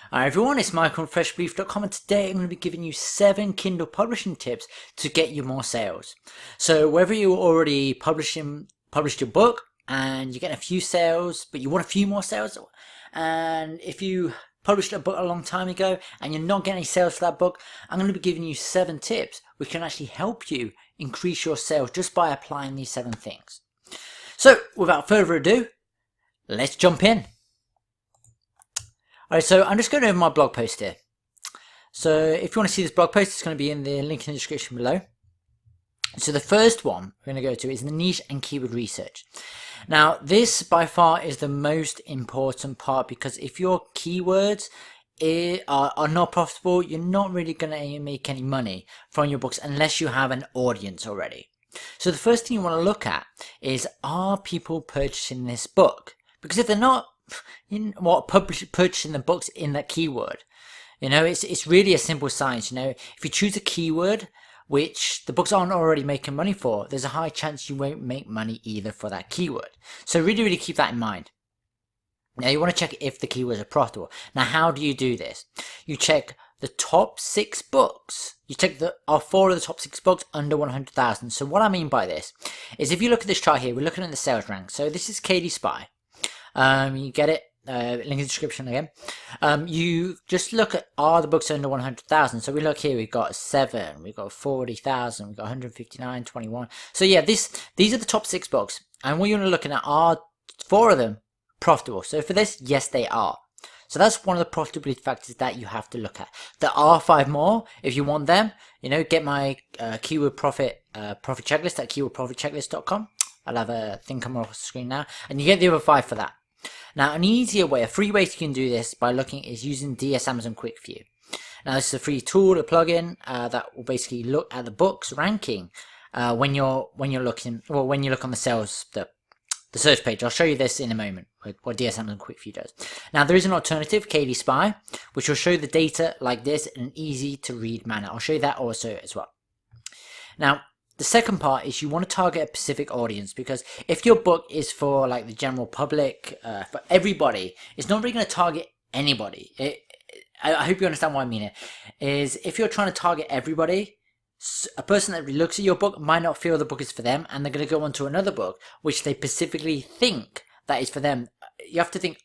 Hi everyone, it's Michael from freshbrief.com, and today I'm going to be giving you 7 Kindle publishing tips to get you more sales. So whether you already published your book and you're getting a few sales, but you want a few more sales, and if you published a book a long time ago and you're not getting any sales for that book, I'm going to be giving you 7 tips which can actually help you increase your sales just by applying these 7 things. So without further ado, let's jump in. Alright, so I'm just going over my blog post here. So if you want to see this blog post, it's going to be in the link in the description below. So the first one we're going to go to is the niche and keyword research. Now this by far is the most important part, because if your keywords are not profitable, you're not really going to make any money from your books unless you have an audience already. So the first thing you want to look at is, are people purchasing this book? Because if they're not, purchasing the books in that keyword, it's really a simple science. If you choose a keyword which the books aren't already making money for, there's a high chance you won't make money either for that keyword. So really keep that in mind. Now you want to check if the keywords are profitable. Now how do you do this? You check the top 6 books. You check are 4 of the top 6 books under 100,000. So what I mean by this is, if you look at this chart here, we're looking at the sales rank. So this is KD Spy. You get it, link in the description again. You just look at, are the books under 100,000? So we look here, we've got 7, we've got 40,000, we've got 159, 21. So yeah, these are the top 6 books, and what you're looking at, are 4 of them profitable? So for this, yes, they are. So that's one of the profitability factors that you have to look at. There are 5 more. If you want them, get my keyword profit checklist at keywordprofitchecklist.com. I'll have a thing come off the screen now, and you get the other 5 for that. Now, an easier way, a free way you can do this by looking, is using DS Amazon Quick View. Now, this is a free tool, a plugin that will basically look at the books ranking when you look on the sales, the search page. I'll show you this in a moment, what DS Amazon Quick View does. Now, there is an alternative, KD Spy, which will show the data like this in an easy to read manner. I'll show you that also as well. Now, the second part is, you want to target a specific audience, because if your book is for like the general public, for everybody, it's not really going to target anybody. I hope you understand what I mean. It is, if you're trying to target everybody, a person that looks at your book might not feel the book is for them, and they're going to go on to another book which they specifically think that is for them. You have to think,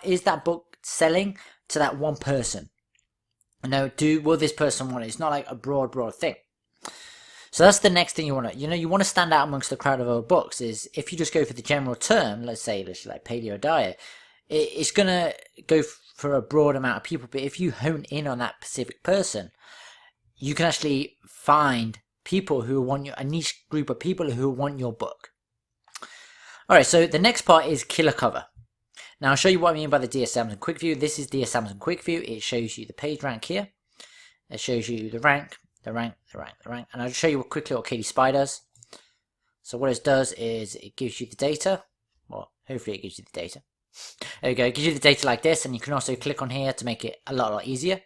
is that book selling to that one person? Will this person want it? It's not like a broad thing. So that's the next thing you want to, you want to stand out amongst the crowd of other books. Is, if you just go for the general term, let's say like paleo diet, it's going to go for a broad amount of people. But if you hone in on that specific person, you can actually find people who want a niche group of people who want your book. Alright, so the next part is killer cover. Now I'll show you what I mean by the DS Amazon Quick View. This is DS Amazon Quick View. It shows you the page rank here. It shows you the rank. And I'll show you quickly what KD Spy does. So what it does is, it gives you the data. Well, hopefully it gives you the data. There we go. It gives you the data like this, and you can also click on here to make it a lot easier.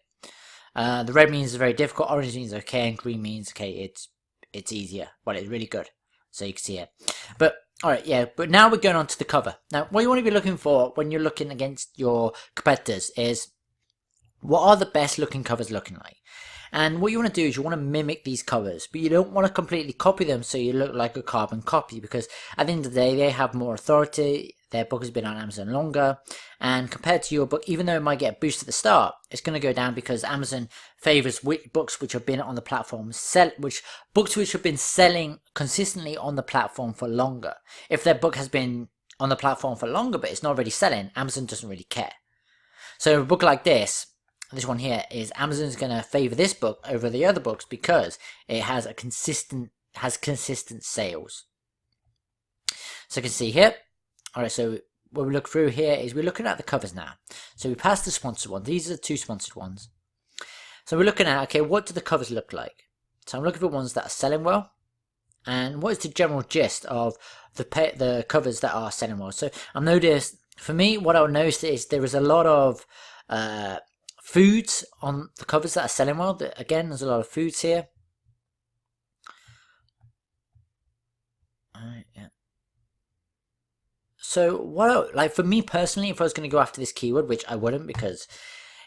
The red means it's very difficult, orange means okay, and green means okay, it's easier. Well, it's really good. So you can see it. But alright, yeah, but now we're going on to the cover. Now, what you want to be looking for when you're looking against your competitors is, what are the best looking covers looking like? And what you want to do is, you want to mimic these covers, but you don't want to completely copy them so you look like a carbon copy, because at the end of the day, they have more authority. Their book has been on Amazon longer, and compared to your book, even though it might get a boost at the start, it's going to go down, because Amazon favors books which have been on the platform, books which have been selling consistently on the platform for longer. If their book has been on the platform for longer but it's not really selling, Amazon doesn't really care. So a book like this one here, is Amazon's going to favor this book over the other books because it has consistent sales. So you can see here. Alright, so what we look through here is, we're looking at the covers now. So we passed the sponsored ones. These are the 2 sponsored ones. So we're looking at, okay, what do the covers look like? So I'm looking for ones that are selling well, and what is the general gist of the covers that are selling well. So I've noticed, for me, what I'll notice is there is a lot of foods on the covers that are selling well. Again, there's a lot of foods here. Yeah. So like for me personally, if I was going to go after this keyword, which I wouldn't, because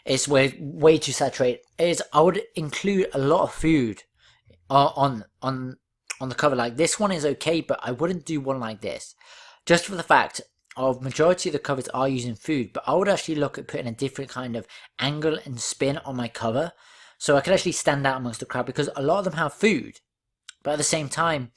It's way too saturated. Is I would include a lot of food on the cover. Like this one is okay, but I wouldn't do one like this, just for the fact of majority of the covers are using food. But I would actually look at putting a different kind of angle and spin on my cover, so I could actually stand out amongst the crowd, because a lot of them have food, but at the same time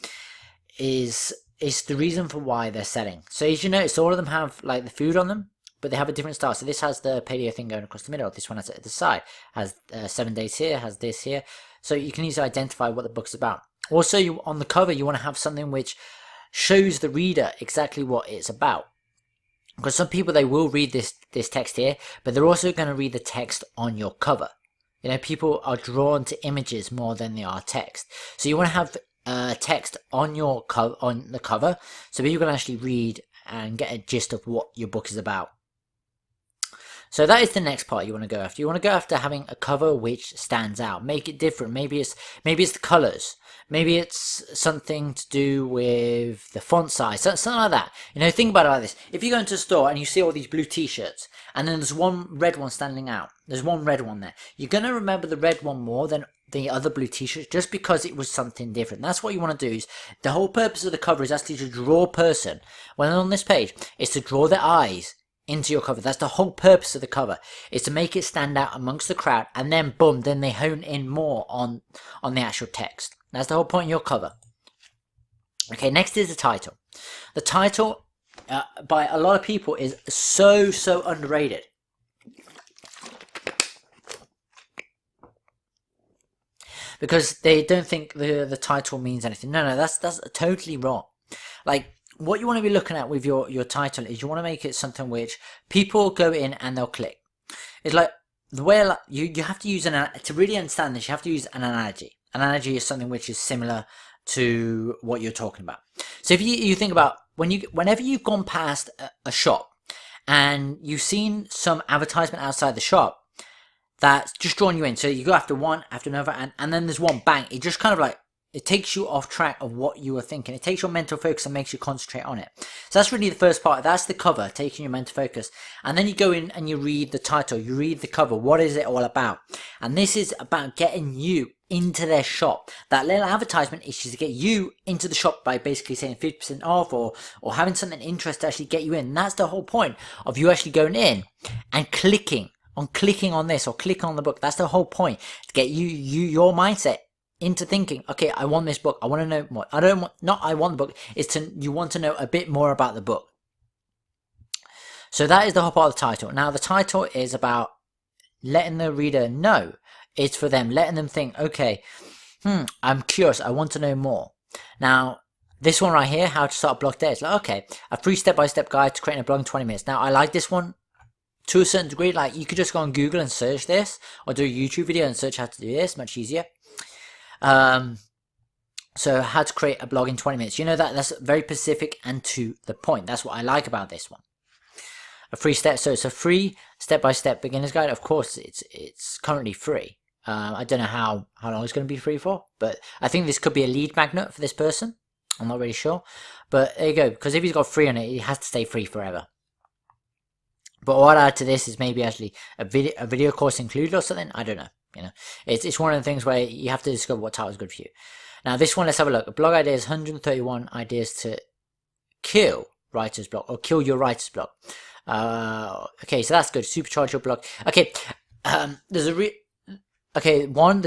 is the reason for why they're selling. So as you notice, all of them have like the food on them, but they have a different style. So this has the paleo thing going across the middle. This one has it at the side. Has 7 days here. Has this here. So you can easily identify what the book's about. Also, on the cover, you want to have something which shows the reader exactly what it's about. Because some people, they will read this text here, but they're also going to read the text on your cover. You know, people are drawn to images more than they are text. So you want to have text on your on the cover, so people can actually read and get a gist of what your book is about. So that is the next part you want to go after. You want to go after having a cover which stands out. Make it different. Maybe it's the colors. Maybe it's something to do with the font size. Something like that. You know, think about it like this. If you go into a store and you see all these blue t-shirts, and then there's one red one standing out. There's one red one there. You're going to remember the red one more than the other blue t-shirts, just because it was something different. That's what you want to do. Is the whole purpose of the cover is actually to draw a person, when on this page, is to draw their eyes into your cover. That's the whole purpose of the cover, is to make it stand out amongst the crowd, and then boom, then they hone in more on the actual text. That's the whole point of your cover. Okay, next is the title. The title by a lot of people is so underrated. Because they don't think the title means anything. No, that's totally wrong. Like, what you want to be looking at with your title is you want to make it something which people go in and they'll click. It's like the way you have to use to really understand this. You have to use an analogy. An analogy is something which is similar to what you're talking about. So if you think about whenever you've gone past a shop and you've seen some advertisement outside the shop that's just drawn you in. So you go after one, after another, and then there's one, bang. It just kind of like, it takes you off track of what you were thinking. It takes your mental focus and makes you concentrate on it. So that's really the first part. That's the cover, taking your mental focus. And then you go in and you read the title. You read the cover. What is it all about? And this is about getting you into their shop. That little advertisement is just to get you into the shop by basically saying 50% off or having something interesting to actually get you in. And that's the whole point of you actually going in and clicking on this or clicking on the book. That's the whole point, to get your mindset into thinking, okay, I want this book. I want to know more. I want the book. You want to know a bit more about the book. So that is the whole part of the title. Now the title is about letting the reader know. It's for them, letting them think, okay, I'm curious. I want to know more. Now, this one right here, how to start a blog today. It's like, okay, a free step-by-step guide to creating a blog in 20 minutes. Now, I like this one to a certain degree. Like, you could just go on Google and search this, or do a YouTube video and search how to do this. Much easier. So how to create a blog in 20 minutes. You know, that's very specific and to the point. That's what I like about this one. So it's a free step-by-step beginner's guide. Of course, it's currently free. I don't know how long it's going to be free for, but I think this could be a lead magnet for this person. I'm not really sure, but there you go. Because if he's got free on it, he has to stay free forever. But what I'd add to this is maybe actually a video course included or something. I don't know. You know, it's one of the things where you have to discover what title is good for you. Now, this one, let's have a look. A blog idea is 131 ideas to kill writer's block, or kill your writer's block. Okay, so that's good. Supercharge your blog. Okay, there's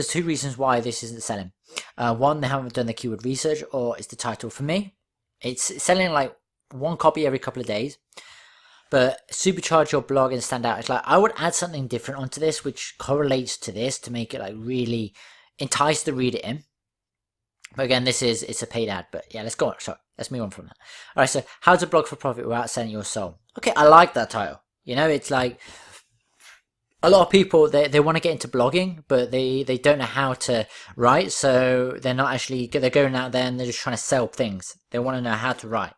two reasons why this isn't selling. One, they haven't done the keyword research, or it's the title. For me, it's selling like one copy every couple of days. But supercharge your blog and stand out. It's like, I would add something different onto this, which correlates to this, to make it like really entice the reader in. But again, it's a paid ad. But yeah, let's go on. Sorry, let's move on from that. All right, so how to blog for profit without selling your soul. Okay, I like that title. You know, it's like a lot of people, they want to get into blogging, but they don't know how to write. So they're going out there and they're just trying to sell things. They want to know how to write.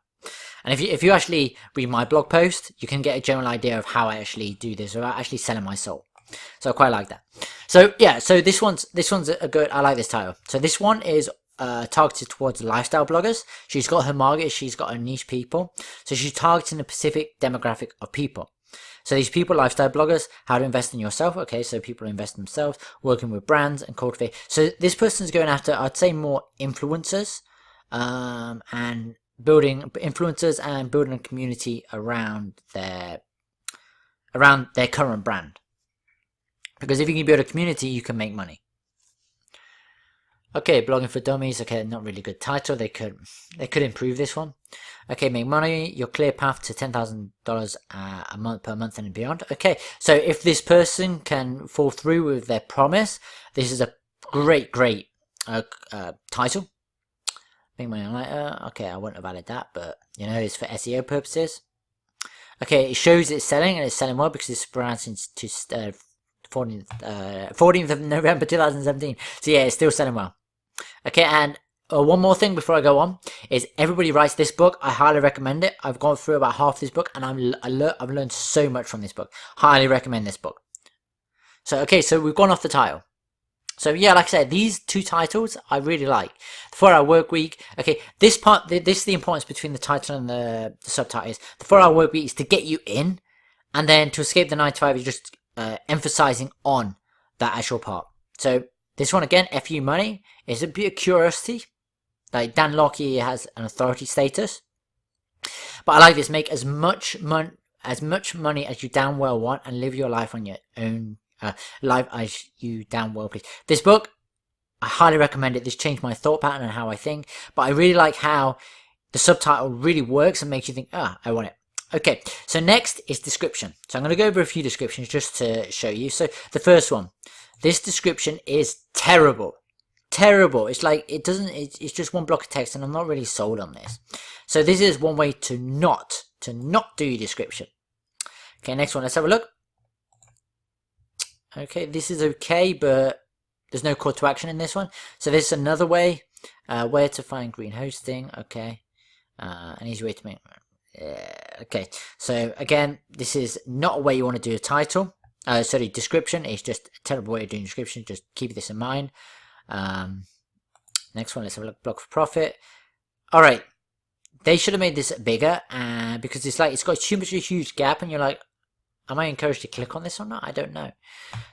And if you actually read my blog post, you can get a general idea of how I actually do this without actually selling my soul. So I quite like that. So yeah, so this one's a good. I like this title. So this one is targeted towards lifestyle bloggers. She's got her market. She's got her niche people. So she's targeting a specific demographic of people. So these people, lifestyle bloggers, how to invest in yourself. Okay, so people invest in themselves, working with brands and cultivate. So this person's going after, I'd say, more influencers, and building influencers and building a community around their current brand. Because if you can build a community, you can make money. Okay, blogging for dummies. Okay, not really good title. They could improve this one. Okay, make money. Your clear path to $10,000 a month per month and beyond. Okay, so if this person can fall through with their promise, this is a great title. Make money online. Okay, I wouldn't have added that, but it's for SEO purposes. Okay, it shows it's selling and it's selling well because it's brand since 14th of November 2017. So yeah, it's still selling well. Okay, and one more thing before I go on is everybody writes this book. I highly recommend it. I've gone through about half this book and I've learned so much from this book. Highly recommend this book. So okay, so we've gone off the title. So yeah, like I said, these two titles I really like. The 4-Hour Work Week. Okay, this is the importance between the title and the subtitle. Is the 4-Hour Work Week is to get you in, and then to escape the 9 to 5 is just emphasizing on that actual part. So this one again, FU Money, is a bit of curiosity. Like Dan Locke has an authority status, but I like this. Make as much money as you damn well want, and live your life on your own life as you damn well please. This book, I highly recommend it. This changed my thought pattern and how I think. But I really like how the subtitle really works and makes you think, I want it. Okay, so next is description. So I'm going to go over a few descriptions just to show you. So the first one, this description is terrible. Terrible. It's like, it's just one block of text and I'm not really sold on this. So this is one way to not do your description. Okay, next one, let's have a look. Okay, this is okay, but there's no call to action in this one. So this is another way, where to find green hosting. Okay, an easy way to make... okay, so again, this is not a way you want to do a title. Sorry, description. It's just a terrible way of doing description. Just keep this in mind. Next one, let's have a look. Blog for profit. All right, they should have made this bigger, because it's got too much of a huge gap, and you're like, am I encouraged to click on this or not? I don't know.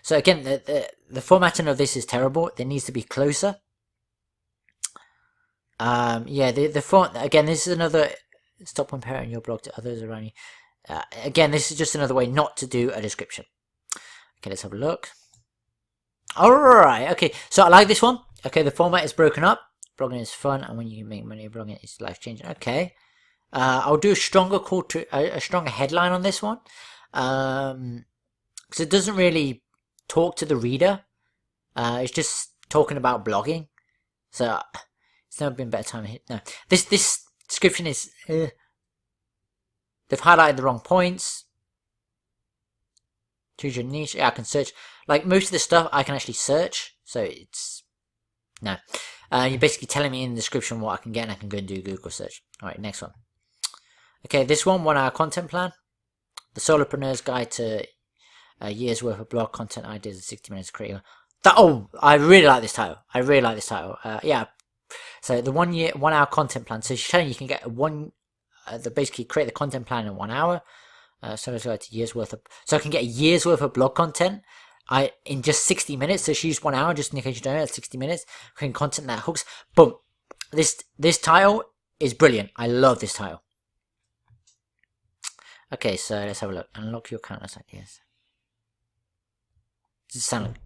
So again, the formatting of this is terrible. There needs to be closer. Yeah, the font again. This is another. Stop comparing your blog to others around you. Again, this is just another way not to do a description. Okay, let's have a look. Alright, okay, so I like this one. Okay, the format is broken up. Blogging is fun, and when you make money blogging, it's life-changing. Okay. I'll do a stronger a stronger headline on this one. Because it doesn't really talk to the reader. It's just talking about blogging. So, it's never been a better time to hit. No. This description is... they've highlighted the wrong points. Choose your niche. Yeah, I can search. Like, most of the stuff I can actually search. So, it's... No. You're basically telling me in the description what I can get, and I can go and do a Google search. Alright, next one. Okay, this one, 1 hour content plan. The Solopreneur's Guide to a year's worth of blog content ideas in 60 minutes creating. I really like this title. Yeah. So the 1 hour content plan. So she's telling you can get basically create the content plan in 1 hour. Solopreneur's Guide to year's worth of. So I can get a year's worth of blog content. In just 60 minutes. So she used 1 hour, just in case you don't know, that's 60 minutes. Creating content that hooks. Boom. This title is brilliant. I love this title. Okay, so let's have a look. Unlock your countless ideas. Does it sound like...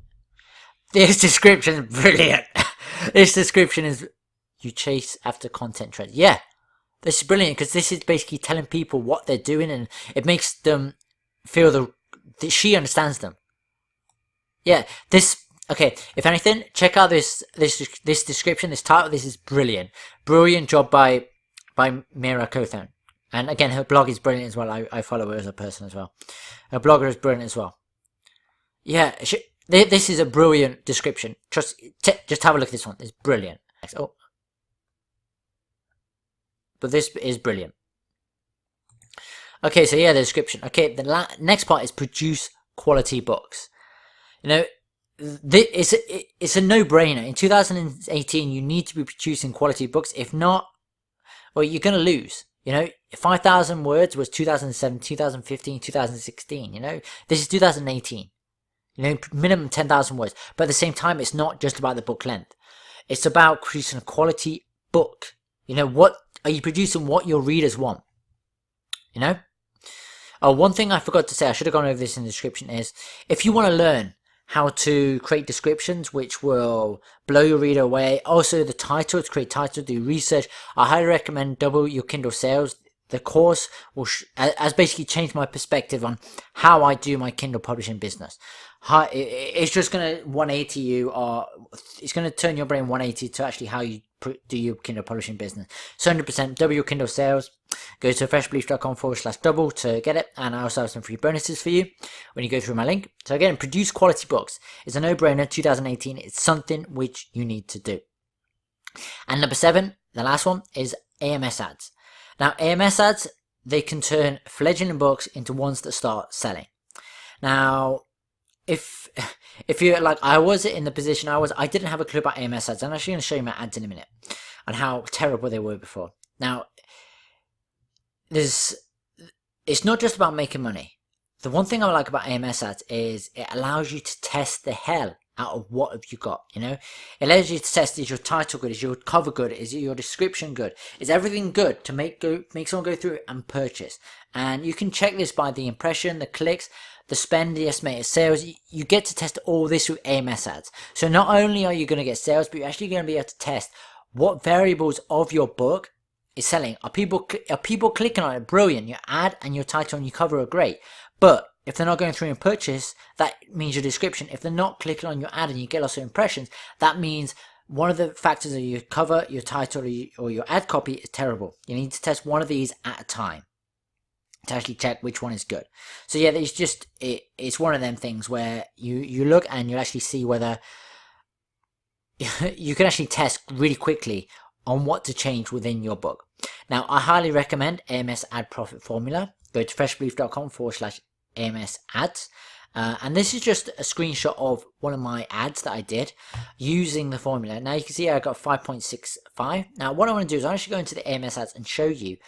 This description is brilliant. This description is... You chase after content trends. Yeah. This is brilliant because this is basically telling people what they're doing, and it makes them feel that she understands them. Yeah. Okay, if anything, check out this description, this title. This is brilliant. Brilliant job by Mira Cawthon. And again, her blog is brilliant as well. I follow her as a person as well. Her blogger is brilliant as well. Yeah, this is a brilliant description. Just have a look at this one. It's brilliant. Oh, but this is brilliant. Okay, so yeah, the description. Okay, the next part is produce quality books. You know, it's a no-brainer. In 2018, you need to be producing quality books. If not, well, you're going to lose. You know, 5,000 words was 2007, 2015, 2016. You know, this is 2018. You know, minimum 10,000 words. But at the same time, it's not just about the book length. It's about producing a quality book. You know, what are you producing? What your readers want. You know. Oh, one thing I forgot to say, I should have gone over this in the description, is if you want to learn how to create descriptions which will blow your reader away, also the title, to create title, do research, I highly recommend Double Your Kindle Sales. The course will has basically changed my perspective on how I do my Kindle publishing business. It's just going to 180 you, or it's going to turn your brain 180 to actually how you do your Kindle publishing business. So 100% double your Kindle sales. Go to freshbelief.com/double to get it, and I also have some free bonuses for you when you go through my link. So again, produce quality books. It's a no-brainer. 2018. It's something which you need to do. And number 7, the last one, is AMS ads. Now, AMS ads, they can turn fledgling books into ones that start selling. Now, if you're like I was in the position I didn't have a clue about AMS ads. I'm actually going to show you my ads in a minute and how terrible they were before. Now, it's not just about making money. The one thing I like about AMS ads is it allows you to test the hell out of what have you got, you know. It allows you to test, is your title good, is your cover good, is your description good, is everything good to make someone go through and purchase. And you can check this by the impression, the clicks, the spend, the estimated sales. You get to test all this with AMS ads. So not only are you going to get sales, but you're actually going to be able to test what variables of your book is selling. Are people clicking on it? Brilliant. Your ad and your title and your cover are great. But if they're not going through and purchase, that means your description. If they're not clicking on your ad and you get lots of impressions, that means one of the factors of your cover, your title, or your ad copy is terrible. You need to test one of these at a time to actually check which one is good. So yeah, it's one of them things where you look and you'll actually see whether you can actually test really quickly on what to change within your book. Now, I highly recommend AMS Ad Profit Formula. Go to freshbelief.com/AMS ads. And this is just a screenshot of one of my ads that I did using the formula. Now you can see I got 5.65. Now what I want to do is I actually go into the AMS ads and show you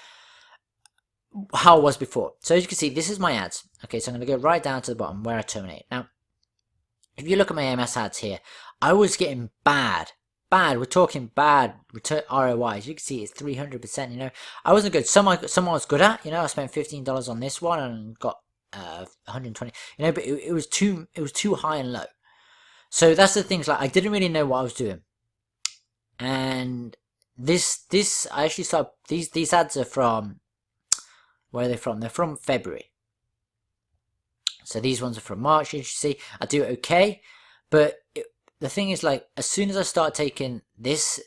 how it was before. So as you can see, this is my ads. Okay, so I'm going to go right down to the bottom where I terminate. Now, if you look at my AMS ads here, I was getting bad. We're talking bad return ROI. As you can see, it's 300%. You know, I wasn't good. Some I was good at. You know, I spent $15 on this one and got 120. You know, but it was too high and low. So that's the things. Like I didn't really know what I was doing. And this I actually saw these ads are from, where are they from? They're from February. So these ones are from March. As you see, I do okay, but the thing is, like, as soon as I start taking this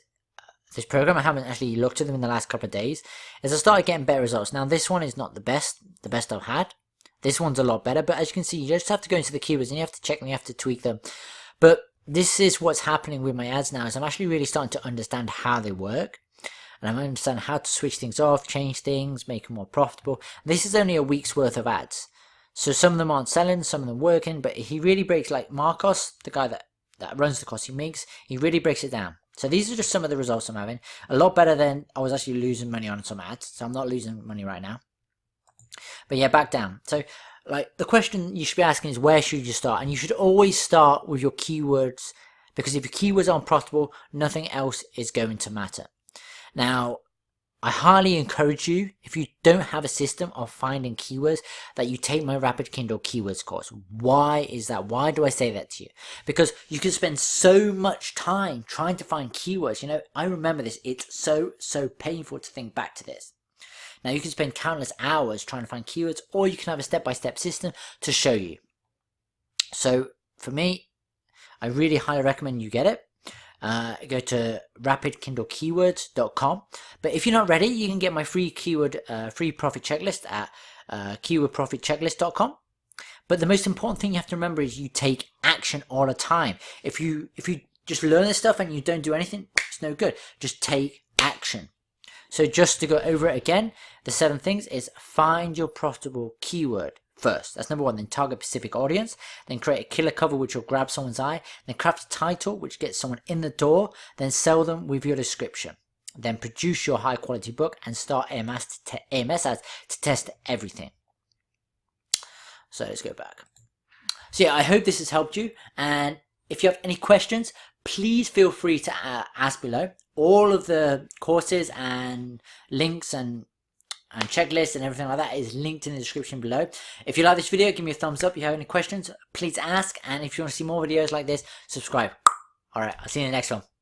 program, I haven't actually looked at them in the last couple of days, as I started getting better results. Now, this one is not the best I've had. This one's a lot better, but as you can see, you just have to go into the keywords and you have to check them, you have to tweak them. But this is what's happening with my ads now, is I'm actually really starting to understand how they work. And I'm understanding how to switch things off, change things, make them more profitable. This is only a week's worth of ads. So some of them aren't selling, some of them working, but he really breaks, like Marcos, the guy that runs the course, he really breaks it down. So these are just some of the results I'm having. A lot better than I was actually losing money on some ads. So I'm not losing money right now. But yeah, back down. So like the question you should be asking is, where should you start? And you should always start with your keywords, because if your keywords aren't profitable, nothing else is going to matter. Now, I highly encourage you, if you don't have a system of finding keywords, that you take my Rapid Kindle Keywords course. Why is that? Why do I say that to you? Because you can spend so much time trying to find keywords. You know, I remember this. It's so painful to think back to this. Now, you can spend countless hours trying to find keywords, or you can have a step-by-step system to show you. So, for me, I really highly recommend you get it. Go to rapidkindlekeywords.com. But if you're not ready, you can get my free free profit checklist at keywordprofitchecklist.com. But the most important thing you have to remember is you take action all the time. If you just learn this stuff and you don't do anything, it's no good. Just take action. So just to go over it again, the 7 things is: find your profitable keyword first. That's number 1. Then target specific audience. Then create a killer cover which will grab someone's eye. Then craft a title which gets someone in the door. Then sell them with your description. then produce your high quality book and start AMS ads to test everything. So let's go back. So yeah, I hope this has helped you, and if you have any questions, please feel free to ask below. All of the courses and links and checklists and everything like that is linked in the description below. If you like this video, give me a thumbs up. If you have any questions, please ask, and if you want to see more videos like this, subscribe. Alright, I'll see you in the next one.